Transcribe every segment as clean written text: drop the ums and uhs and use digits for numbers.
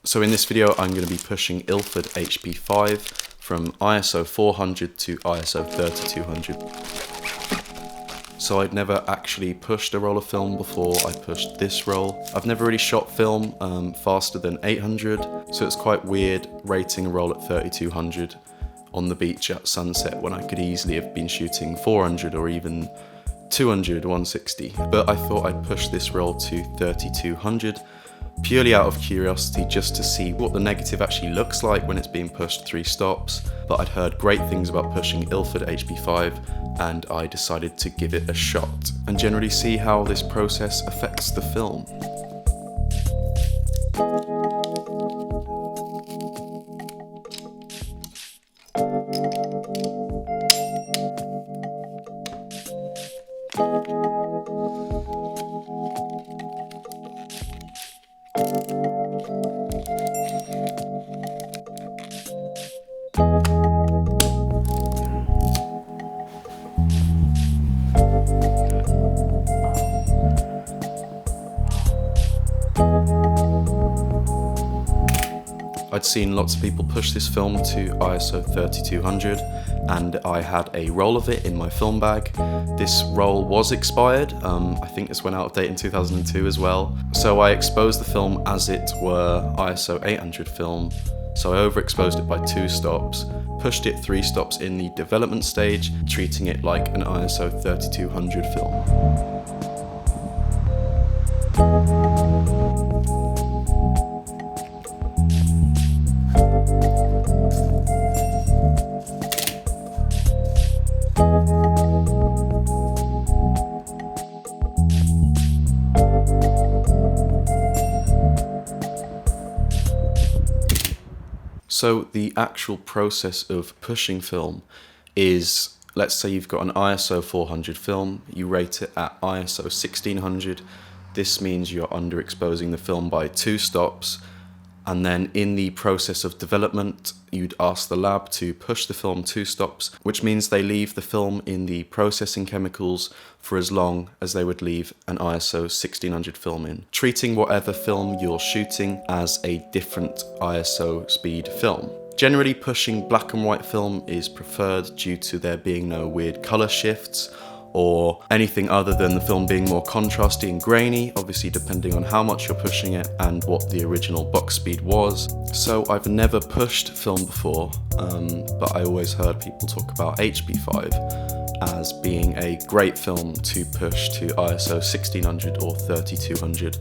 So in this video I'm going to be pushing Ilford HP5 from ISO 400 to ISO 3200. So I'd never actually pushed a roll of film before I pushed this roll. I've never really shot film faster than 800, so it's quite weird rating a roll at 3200 on the beach at sunset when I could easily have been shooting 400 or even 200, 160. But I thought I'd push this roll to 3200 purely out of curiosity, just to see what the negative actually looks like when it's being pushed 3 stops. But I'd heard great things about pushing Ilford HP5 and I decided to give it a shot and generally see how this process affects the film. I'd seen lots of people push this film to ISO 3200 and I had a roll of it in my film bag. This roll was expired, I think this went out of date in 2002 as well. So I exposed the film as it were ISO 800 film, so I overexposed it by 2 stops, pushed it 3 stops in the development stage, treating it like an ISO 3200 film. So the actual process of pushing film is, let's say you've got an ISO 400 film, you rate it at ISO 1600. This means you're underexposing the film by 2 stops, and then in the process of development you'd ask the lab to push the film 2 stops, which means they leave the film in the processing chemicals for as long as they would leave an ISO 1600 film in, treating whatever film you're shooting as a different ISO speed film. Generally, pushing black and white film is preferred due to there being no weird colour shifts or anything other than the film being more contrasty and grainy, obviously depending on how much you're pushing it and what the original box speed was. So I've never pushed film before, but I always heard people talk about HP5 as being a great film to push to ISO 1600 or 3200,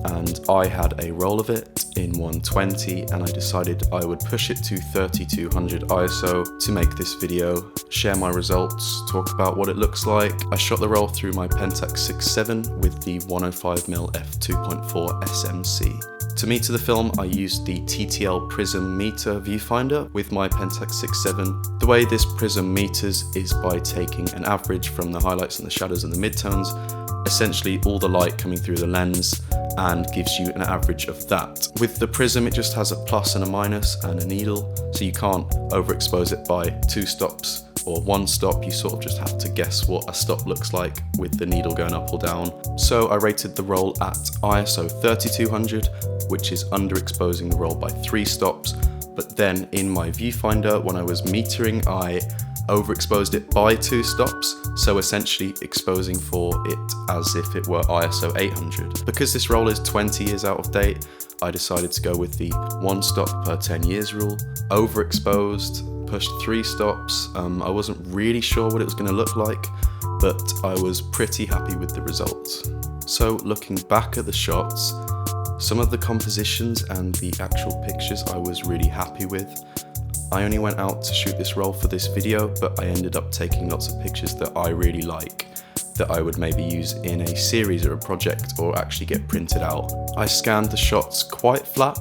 and I had a roll of it in 120 and I decided I would push it to 3200 ISO to make this video, share my results, talk about what it looks like. I shot the roll through my Pentax 6.7 with the 105mm f2.4 SMC. To meter the film, I used the TTL Prism Meter viewfinder with my Pentax 6.7. The way this prism meters is by taking an average from the highlights and the shadows and the midtones, essentially all the light coming through the lens, and gives you an average of that. With the prism it just has a plus and a minus and a needle, so you can't overexpose it by 2 stops or 1 stop, you sort of just have to guess what a stop looks like with the needle going up or down. So I rated the roll at ISO 3200, which is underexposing the roll by 3 stops, but then in my viewfinder when I was metering I overexposed it by 2 stops, so essentially exposing for it as if it were ISO 800. Because this roll is 20 years out of date, I decided to go with the 1 stop per 10 years rule, overexposed, pushed 3 stops. I wasn't really sure what it was going to look like, but I was pretty happy with the results. So looking back at the shots, some of the compositions and the actual pictures I was really happy with. I only went out to shoot this roll for this video, but I ended up taking lots of pictures that I really like, that I would maybe use in a series or a project or actually get printed out. I scanned the shots quite flat.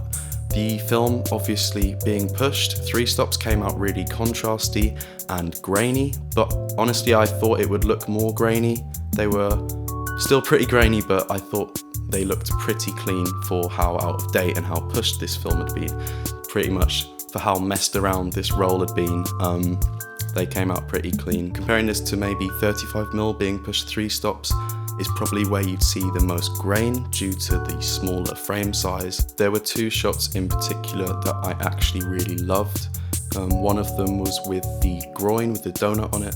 The film obviously being pushed, 3 stops came out really contrasty and grainy, but honestly I thought it would look more grainy. They were still pretty grainy, but I thought they looked pretty clean for how out of date and how pushed this film had been. Pretty much for how messed around this roll had been, they came out pretty clean. Comparing this to maybe 35mm being pushed 3 stops, is probably where you'd see the most grain due to the smaller frame size. There were two shots in particular that I actually really loved. One of them was with the groin with the donut on it,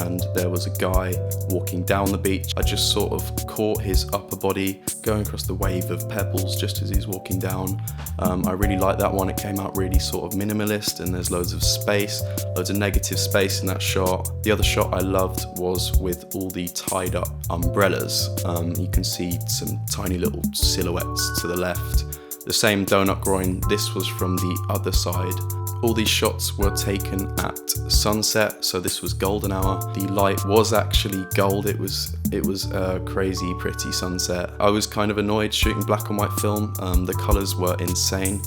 and there was a guy walking down the beach. I just sort of caught his upper body going across the wave of pebbles just as he's walking down. I really liked that one. It came out really sort of minimalist, and there's loads of space, loads of negative space in that shot. The other shot I loved was with all the tied up umbrellas. You can see some tiny little silhouettes to the left. The same donut groin, this was from the other side. All these shots were taken at sunset, so this was golden hour. The light was actually gold. It was a crazy pretty sunset. I was kind of annoyed shooting black and white film. The colors were insane,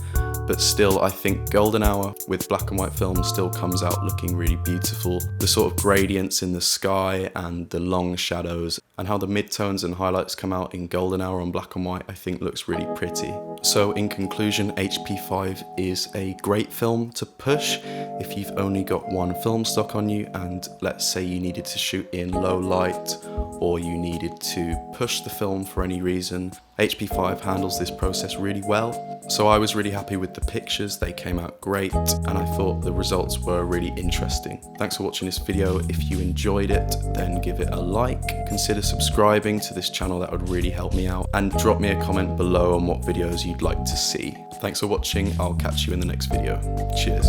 but still I think golden hour with black and white film still comes out looking really beautiful. The sort of gradients in the sky and the long shadows and how the midtones and highlights come out in golden hour on black and white, I think looks really pretty. So in conclusion, HP5 is a great film to push if you've only got one film stock on you, and let's say you needed to shoot in low light or you needed to push the film for any reason. HP5 handles this process really well. So I was really happy with the pictures, they came out great, and I thought the results were really interesting. Thanks for watching this video. If you enjoyed it, then give it a like. Consider subscribing to this channel, that would really help me out, and drop me a comment below on what videos you'd like to see. Thanks for watching, I'll catch you in the next video. Cheers.